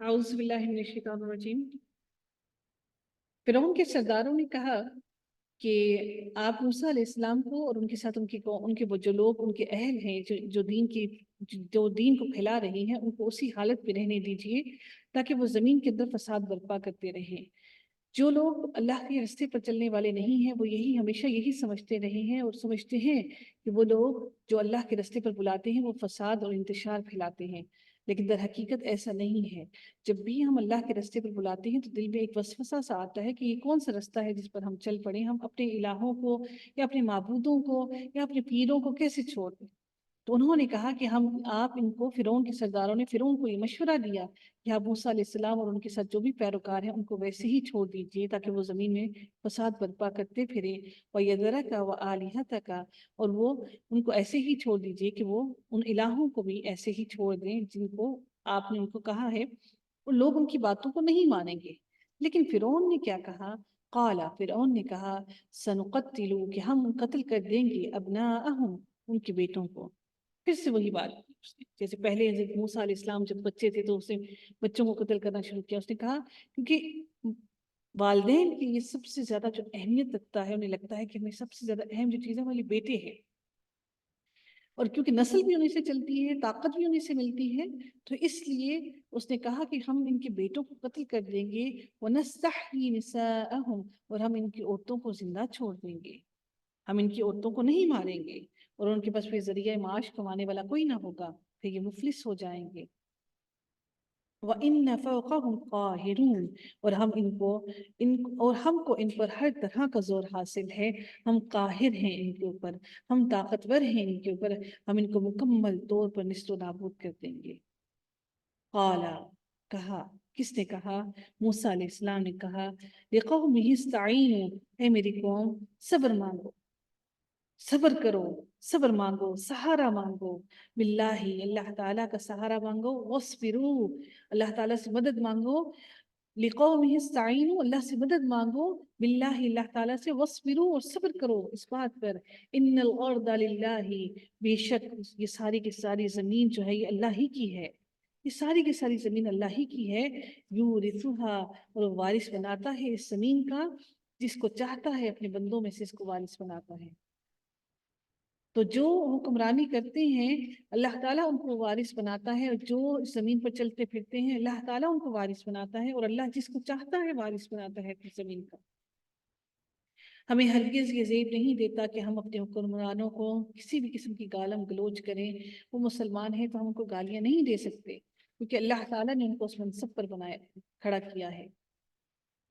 अऊज़ु बिल्लाहि मिनश शैतानिर रजीम। फिरौन के सरदारों ने कहा कि आप मूसा अलैहिस्सलाम को और उनके साथ उनके वो जो लोग उनके अहल हैं जो दीन को फैला रहे हैं उनको उसी हालत में रहने दीजिए ताकि वो ज़मीन के अंदर फसाद बर्पा करते रहें। जो लोग अल्लाह के रास्ते पर चलने वाले नहीं हैं वो हमेशा यही समझते रहे हैं और समझते हैं कि वो लोग जो अल्लाह के रास्ते पर बुलाते हैं वो फसाद और इंतशार फैलाते हैं, लेकिन दर हकीकत ऐसा नहीं है। जब भी हम अल्लाह के रास्ते पर बुलाते हैं तो दिल में एक वसवसा सा आता है कि ये कौन सा रास्ता है जिस पर हम चल पड़े, हम अपने इलाहों को या अपने माबूदों को या अपने पीरों को कैसे छोड़ दें। तो उन्होंने कहा कि हम आप इनको फिरौन के सरदारों ने फिरौन को ये मशवरा दिया कि आप मूसा अलैहिस्सलाम और उनके साथ जो भी पैरोकार हैं उनको वैसे ही छोड़ दीजिए ताकि वो ज़मीन में फसाद बर्पा करते फिरे। व यदरका व आलिहतका, और वो उनको ऐसे ही छोड़ दीजिए कि वो उन इलाहों को भी ऐसे ही छोड़ दें जिनको आपने उनको कहा है। और लोग उनकी बातों को नहीं मानेंगे। लेकिन फिरौन ने क्या कहा? काला, फिरौन ने कहा, सनुकत्तिलु, कि हम कत्ल कर देंगे अबनाअहुम, उनके बेटों को। फिर से वही बात की उसने, जैसे पहले हज़रत मूसा अलैहिस्सलाम जब बच्चे थे तो उसने बच्चों को कत्ल करना शुरू किया। उसने कहा क्योंकि वालिदैन की ये सबसे ज्यादा जो अहमियत रखता है, उन्हें लगता है कि हमें सबसे ज्यादा अहम जो चीज़ है हमारे बेटे हैं, और क्योंकि नस्ल भी उन्हीं से चलती है, ताकत भी उन्हीं से मिलती है, तो इसलिए उसने कहा कि हम इनके बेटों को कत्ल कर देंगे। वनस्तहयी निसाअहुम, और हम इनकी औरतों को जिंदा छोड़ देंगे, हम इनकी औरतों को नहीं मारेंगे, और उनके पास फिर जरिया माश कमाने वाला कोई ना होगा, फिर ये मुफलिस हो जाएंगे। व इन्न फौक़हुम क़ाहिरून, और हमको इन पर हर तरह का जोर हासिल है, हम काहिर हैं इनके ऊपर, हम ताकतवर हैं इनके ऊपर, हम इनको मुकम्मल तौर पर निस्तो नाबूद कर देंगे। क़ाला, कहा, किसने कहा? मूसा अलैहिस्सलाम ने कहा, लिक़ौमिही इस्तईनू, ऐ मेरी कौम सब्र मांगो, सब्र करो, सब्र मांगो, सहारा मांगो, बिल्लाही, अल्लाह ताला का सहारा मांगो, वस्बिरू, अल्लाह ताला से मदद मांगो, लिक़ौमिही इस्तईनू, अल्लाह से मदद मांगो, बिल्लाही, अल्लाह ताला से, वस्बिरू, और सब्र करो इस बात पर, इन्नल अर्द लिल्लाही, बेशक ये सारी की सारी जमीन जो है ये अल्लाह ही की है, ये सारी की सारी जमीन अल्लाह ही की है। यूरिथुहा, और वारिस बनाता है इस जमीन का जिसको चाहता है, अपने बंदों में से इसको वारिस बनाता है। तो जो हुक्मरानी करते हैं अल्लाह ताला उनको वारिस बनाता है, और जो इस जमीन पर चलते फिरते हैं अल्लाह ताला उनको वारिस बनाता है, और अल्लाह जिसको चाहता है वारिस बनाता है अपनी जमीन का। हमें हरगिज ये ज़ेब नहीं देता कि हम अपने हुक्मरानों को किसी भी किस्म की गालम गलोच करें। वो मुसलमान है तो हम उनको गालियां नहीं दे सकते, क्योंकि अल्लाह ताला ने उनको उस मनसब पर बनाया, खड़ा किया है।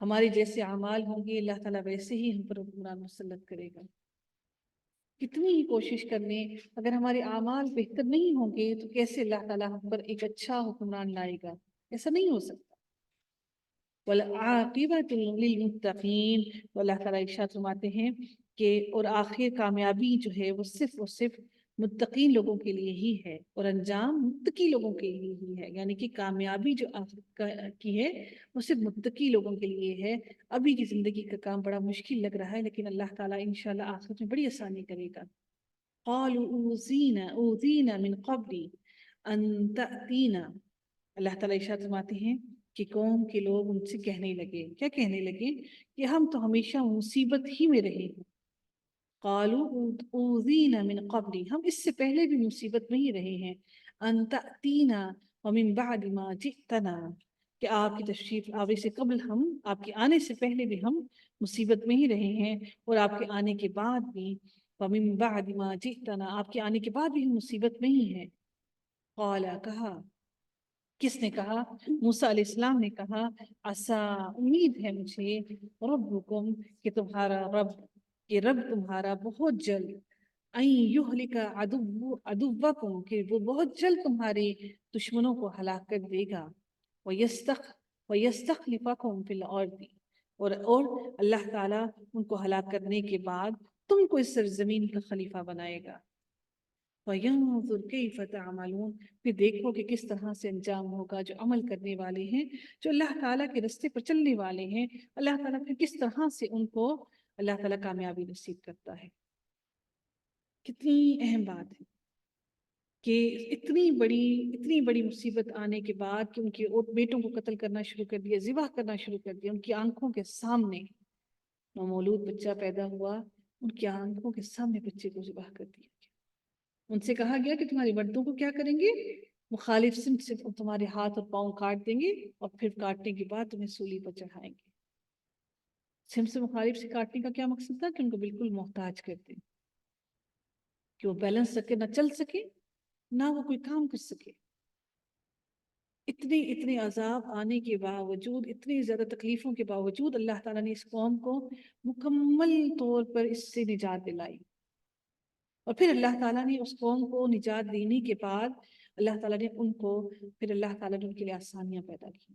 हमारे जैसे अमाल होंगे अल्लाह ताला वैसे ही हम पर हुक्मरान मुसल्लत करेगा। कितनी ही कोशिश कर लें, अगर हमारे आमाल बेहतर नहीं होंगे तो कैसे अल्लाह ताला हम पर एक अच्छा हुक्मरान लाएगा? ऐसा नहीं हो सकता। वल आक़िबतुल लिलमुत्तक़ीन, अल्लाह ताला इरशाद फरमाते हैं कि और आखिर कामयाबी जो है वो सिर्फ मुत्तकीन लोगों के लिए ही है, और अंजाम मुत्तकी लोगों के लिए ही है। यानी कि कामयाबी जो की है वो सिर्फ मुत्तकी लोगों के लिए है। अभी की ज़िंदगी का काम बड़ा मुश्किल लग रहा है, लेकिन अल्लाह ताला इंशाअल्लाह आखिरत में बड़ी आसानी करेगा। क़ालू ऊज़ीना मिन क़ब्ली अन तअतीना, अल्लाह ताला इरशाद फरमाते हैं कि कौम के लोग उनसे कहने लगे, क्या कहने लगे? कि हम तो हमेशा मुसीबत ही में रहे हैं। क़ालू ऊज़ीना मिन क़ब्ली, हम इससे पहले भी मुसीबत में ही रहे हैं। अन तअतीना व मिन बअदि मा जिअतना, कि आपकी तशरीफ आवे से कबल, हम आपके आने से पहले भी हम मुसीबत में ही रहे हैं, और आपके आने के बाद भी, व मिन बअदि मा जिअतना, आपके आने के बाद भी हम मुसीबत में ही हैं। क़ाला, कहा, किसने कहा? मूसा अलैहिस्सलाम ने कहा, असा, उम्मीद है मुझे, रब्बुकुम, कि तुम्हारा रब, कि रब तुम्हारा बहुत जल्द, अन युहलिका अदुव्वकुम, कि वो बहुत जल्द तुम्हारे दुश्मनों को हलाक कर देगा। वयस्तख वयस्तखलिफकुम फिल अर्दी, और अल्लाह ताला उनको हलाक करने के बाद तुमको इस सरजमीन का खलीफा बनाएगा। फयंजुर कैफ तअमलून, फिर देखो कि किस तरह से अंजाम होगा जो अमल करने वाले हैं, जो अल्लाह ताला के रास्ते पर चलने वाले हैं। अल्लाह ताला फिर किस तरह से उनको अल्लाह ताला कामयाबी नसीब करता है। कितनी अहम बात है। کہ اتنی بڑی مصیبت آنے کے بعد کہ ان کے بیٹوں کو قتل کرنا شروع کر دیا، ذبح کرنا شروع کر دیا، ان کی آنکھوں کے سامنے نومولود بچہ پیدا ہوا، ان کی آنکھوں کے سامنے بچے کو ذبح کر دیا گیا۔ ان سے کہا گیا کہ تمہارے مردوں کو کیا کریں گے، مخالف سمت سے تمہارے ہاتھ اور پاؤں کاٹ دیں گے اور پھر کاٹنے کے بعد تمہیں سولی پر چڑھائیں گے۔ سمت سے مخالف سے کاٹنے کا کیا مقصد تھا؟ کہ ان کو بالکل محتاج کر دیں، کہ وہ بیلنس سکے، نہ چل سکے نہ وہ کوئی کام کر سکے۔ اتنے عذاب آنے کے باوجود، اتنی زیادہ تکلیفوں کے باوجود اللہ تعالیٰ نے اس قوم کو مکمل طور پر اس سے نجات دلائی۔ اور پھر اللہ تعالیٰ نے اس قوم کو نجات دینے کے بعد اللہ تعالیٰ نے ان کے لیے آسانیاں پیدا کی۔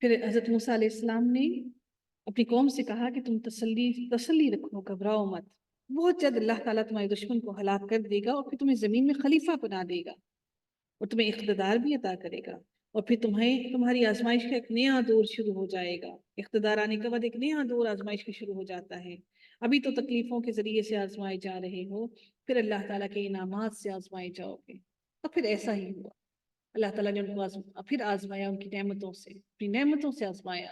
پھر حضرت موسیٰ علیہ السلام نے اپنی قوم سے کہا کہ تم تسلی رکھو، گھبراؤ مت، بہت جلد اللہ تعالیٰ تمہارے دشمن کو ہلاک کر دے گا اور پھر تمہیں زمین میں خلیفہ بنا دے گا اور تمہیں اقتدار بھی عطا کرے گا، اور پھر تمہاری آزمائش کا ایک نیا دور شروع ہو جائے گا۔ اقتدار آنے کے بعد ایک نیا دور آزمائش کا شروع ہو جاتا ہے۔ ابھی تو تکلیفوں کے ذریعے سے آزمائے جا رہے ہو، پھر اللہ تعالیٰ کے انعامات سے آزمائے جاؤ گے۔ اور پھر ایسا ہی ہوا، اللہ تعالیٰ نے ان کو پھر آزمایا، ان کی نعمتوں سے، اپنی نعمتوں سے آزمایا۔